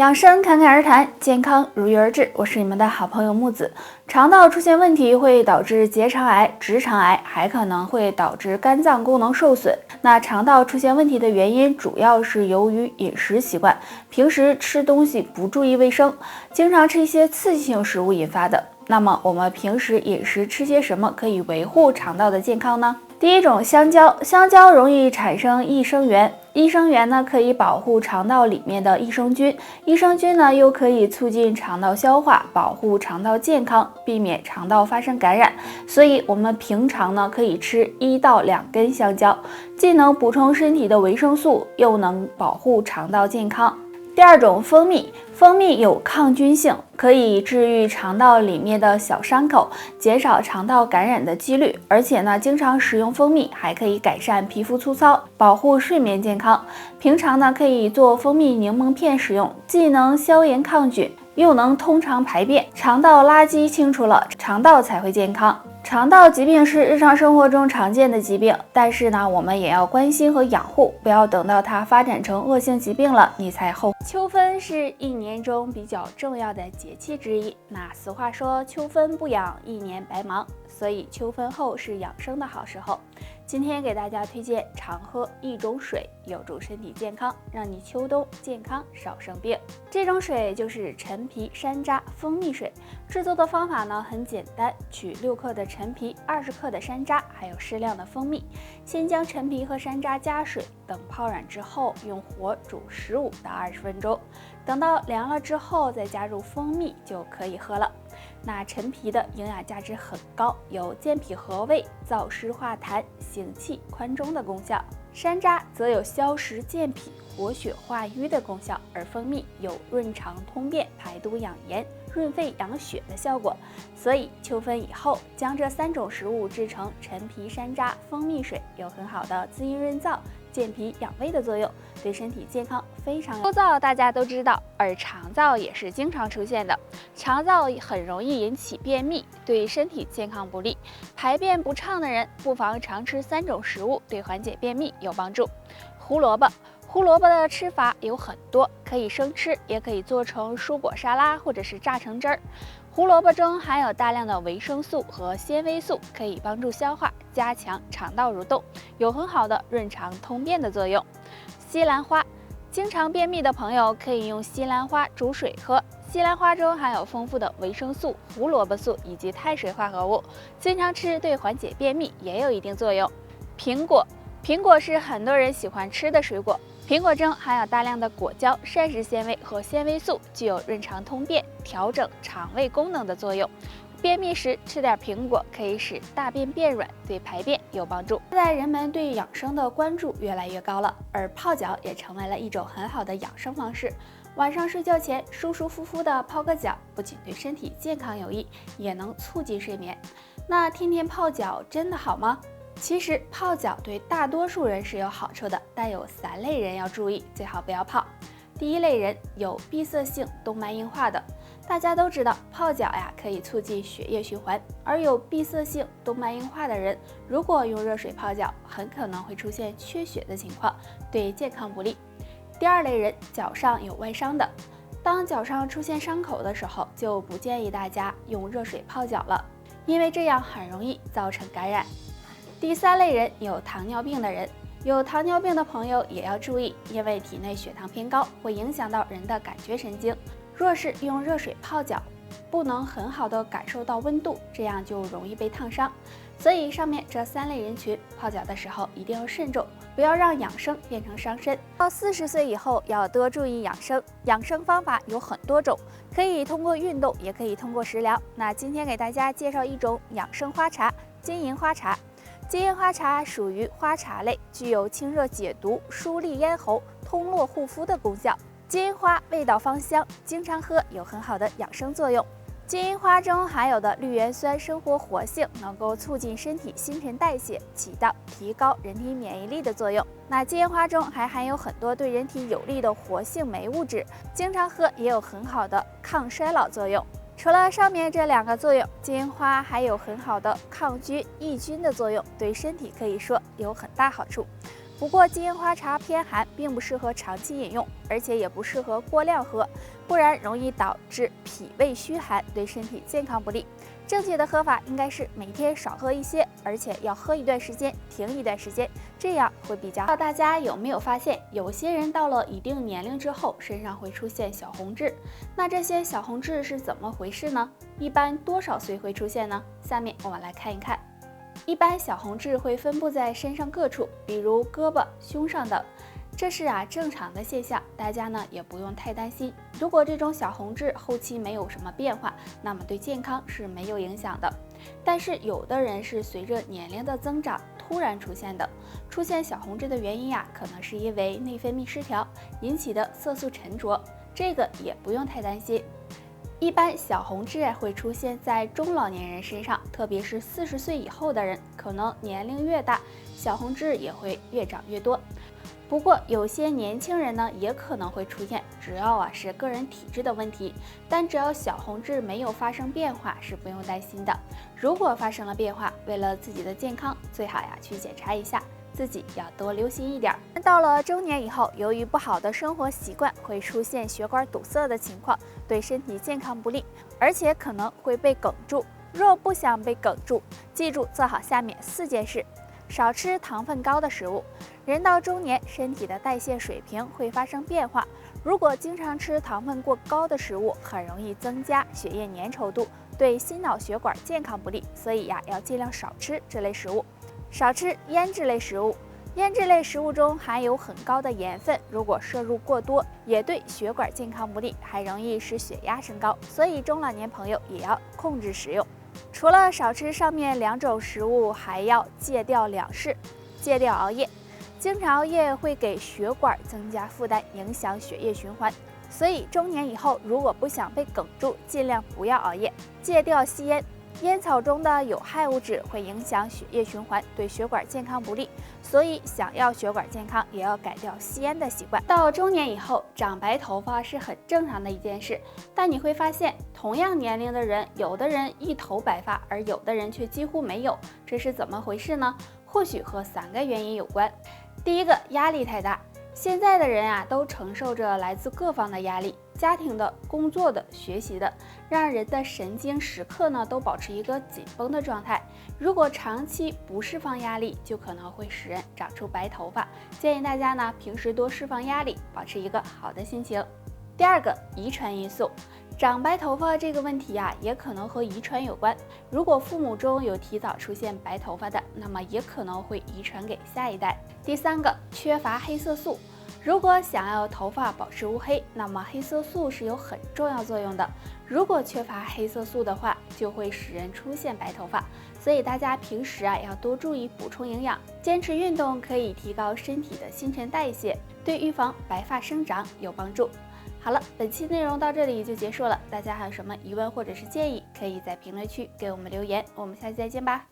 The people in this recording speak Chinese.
养生侃侃而谈，健康如约而至。我是你们的好朋友木子。肠道出现问题会导致结肠癌、直肠癌，还可能会导致肝脏功能受损。那肠道出现问题的原因主要是由于饮食习惯，平时吃东西不注意卫生，经常吃一些刺激性食物引发的。那么我们平时饮食吃些什么可以维护肠道的健康呢？第一种，香蕉。香蕉容易产生益生元，益生元呢可以保护肠道里面的益生菌，益生菌呢又可以促进肠道消化，保护肠道健康，避免肠道发生感染。所以我们平常呢可以吃1到2根香蕉，既能补充身体的维生素，又能保护肠道健康。第二种，蜂蜜。蜂蜜有抗菌性，可以治愈肠道里面的小伤口，减少肠道感染的几率。而且呢，经常食用蜂蜜还可以改善皮肤粗糙，保护睡眠健康。平常呢，可以做蜂蜜柠檬片食用，既能消炎抗菌，又能通畅排便。肠道垃圾清除了，肠道才会健康。肠道疾病是日常生活中常见的疾病，但是呢，我们也要关心和养护，不要等到它发展成恶性疾病了，你才后悔。秋分是一年中比较重要的节气之一，那俗话说秋分不养，一年白忙，所以秋分后是养生的好时候。今天给大家推荐常喝一种水，有助身体健康，让你秋冬健康少生病。这种水就是陈皮山楂蜂蜜水。制作的方法呢很简单，取6克的陈皮、20克的山楂，还有适量的蜂蜜。先将陈皮和山楂加水，等泡软之后，用火煮15到20分钟。等到凉了之后，再加入蜂蜜就可以喝了。那陈皮的营养价值很高，有健脾和胃、燥湿化痰、行气宽中的功效。山楂则有消食健脾、活血化瘀的功效，而蜂蜜有润肠通便、排毒养颜、润肺养血的效果。所以秋分以后，将这3种食物制成陈皮山楂蜂蜜水，有很好的滋阴润燥、健脾养胃的作用，对身体健康非常有。秋燥大家都知道，而肠燥也是经常出现的。肠燥很容易引起便秘，对身体健康不利。排便不畅的人，不妨常吃3种食物，对缓解便秘有帮助。胡萝卜。胡萝卜的吃法有很多，可以生吃，也可以做成蔬果沙拉或者是榨成汁儿。胡萝卜中含有大量的维生素和纤维素，可以帮助消化，加强肠道蠕动，有很好的润肠通便的作用。西兰花，经常便秘的朋友可以用西兰花煮水喝。西兰花中含有丰富的维生素、胡萝卜素以及碳水化合物，经常吃对缓解便秘也有一定作用。苹果，苹果是很多人喜欢吃的水果。苹果中含有大量的果胶、膳食纤维和纤维素，具有润肠通便、调整肠胃功能的作用。便秘时吃点苹果，可以使大便变软，对排便有帮助。现在人们对养生的关注越来越高了，而泡脚也成为了一种很好的养生方式。晚上睡觉前舒舒服服的泡个脚，不仅对身体健康有益，也能促进睡眠。那天天泡脚真的好吗？其实泡脚对大多数人是有好处的，但有3类人要注意，最好不要泡。第一类人有闭塞性动脉硬化的，大家都知道泡脚呀可以促进血液循环，而有闭塞性动脉硬化的人，如果用热水泡脚，很可能会出现缺血的情况，对健康不利。第二类人，脚上有外伤的，当脚上出现伤口的时候，就不建议大家用热水泡脚了，因为这样很容易造成感染。第3类人，有糖尿病的人，有糖尿病的朋友也要注意，因为体内血糖偏高会影响到人的感觉神经，若是用热水泡脚，不能很好的感受到温度，这样就容易被烫伤。所以上面这3类人群泡脚的时候一定要慎重，不要让养生变成伤身。到40岁以后要多注意养生，养生方法有很多种，可以通过运动，也可以通过食疗。那今天给大家介绍一种养生花茶——金银花茶。金银花茶属于花茶类，具有清热解毒、疏利咽喉、通络护肤的功效。金银花味道芳香，经常喝有很好的养生作用。金银花中含有的绿原酸生活活性，能够促进身体新陈代谢，起到提高人体免疫力的作用。那金银花中还含有很多对人体有利的活性酶物质，经常喝也有很好的抗衰老作用。除了上面这2个作用，金银花还有很好的抗菌抑菌的作用，对身体可以说有很大好处。不过金银花茶偏寒，并不适合长期饮用，而且也不适合过量喝，不然容易导致脾胃虚寒，对身体健康不利。正确的喝法应该是每天少喝一些，而且要喝一段时间，停一段时间，这样会比较好。大家有没有发现，有些人到了一定年龄之后，身上会出现小红痣？那这些小红痣是怎么回事呢？一般多少岁会出现呢？下面我们来看一看。一般小红痣会分布在身上各处，比如胳膊、胸上等，这是正常的现象，大家呢也不用太担心。如果这种小红痣后期没有什么变化，那么对健康是没有影响的。但是有的人是随着年龄的增长突然出现的。出现小红痣的原因可能是因为内分泌失调引起的色素沉着，这个也不用太担心。一般小红痣会出现在中老年人身上，特别是40岁以后的人，可能年龄越大，小红痣也会越长越多。不过有些年轻人呢也可能会出现，主要是个人体质的问题，但只要小红痣没有发生变化是不用担心的。如果发生了变化，为了自己的健康，最好去检查一下，自己要多留心一点。到了中年以后，由于不好的生活习惯，会出现血管堵塞的情况，对身体健康不利，而且可能会被哽住。若不想被哽住，记住做好下面4件事：少吃糖分高的食物。人到中年，身体的代谢水平会发生变化，如果经常吃糖分过高的食物，很容易增加血液粘稠度，对心脑血管健康不利，所以要尽量少吃这类食物。少吃腌制类食物，腌制类食物中含有很高的盐分，如果摄入过多，也对血管健康不利，还容易使血压升高，所以中老年朋友也要控制食用。除了少吃上面2种食物，还要戒掉2事：戒掉熬夜。经常熬夜会给血管增加负担，影响血液循环，所以中年以后如果不想被哽住，尽量不要熬夜。戒掉吸烟，烟草中的有害物质会影响血液循环，对血管健康不利，所以想要血管健康，也要改掉吸烟的习惯。到中年以后，长白头发是很正常的一件事，但你会发现，同样年龄的人，有的人一头白发，而有的人却几乎没有，这是怎么回事呢？或许和3个原因有关。第一个，压力太大。现在的人都承受着来自各方的压力，家庭的、工作的、学习的，让人的神经时刻都保持一个紧绷的状态。如果长期不释放压力，就可能会使人长出白头发。建议大家平时多释放压力，保持一个好的心情。第二个，遗传因素。长白头发这个问题也可能和遗传有关。如果父母中有提早出现白头发的，那么也可能会遗传给下一代。第3个，缺乏黑色素。如果想要头发保持乌黑，那么黑色素是有很重要作用的。如果缺乏黑色素的话，就会使人出现白头发。所以大家平时要多注意补充营养，坚持运动可以提高身体的新陈代谢，对预防白发生长有帮助。好了，本期内容到这里就结束了。大家还有什么疑问或者是建议，可以在评论区给我们留言。我们下期再见吧。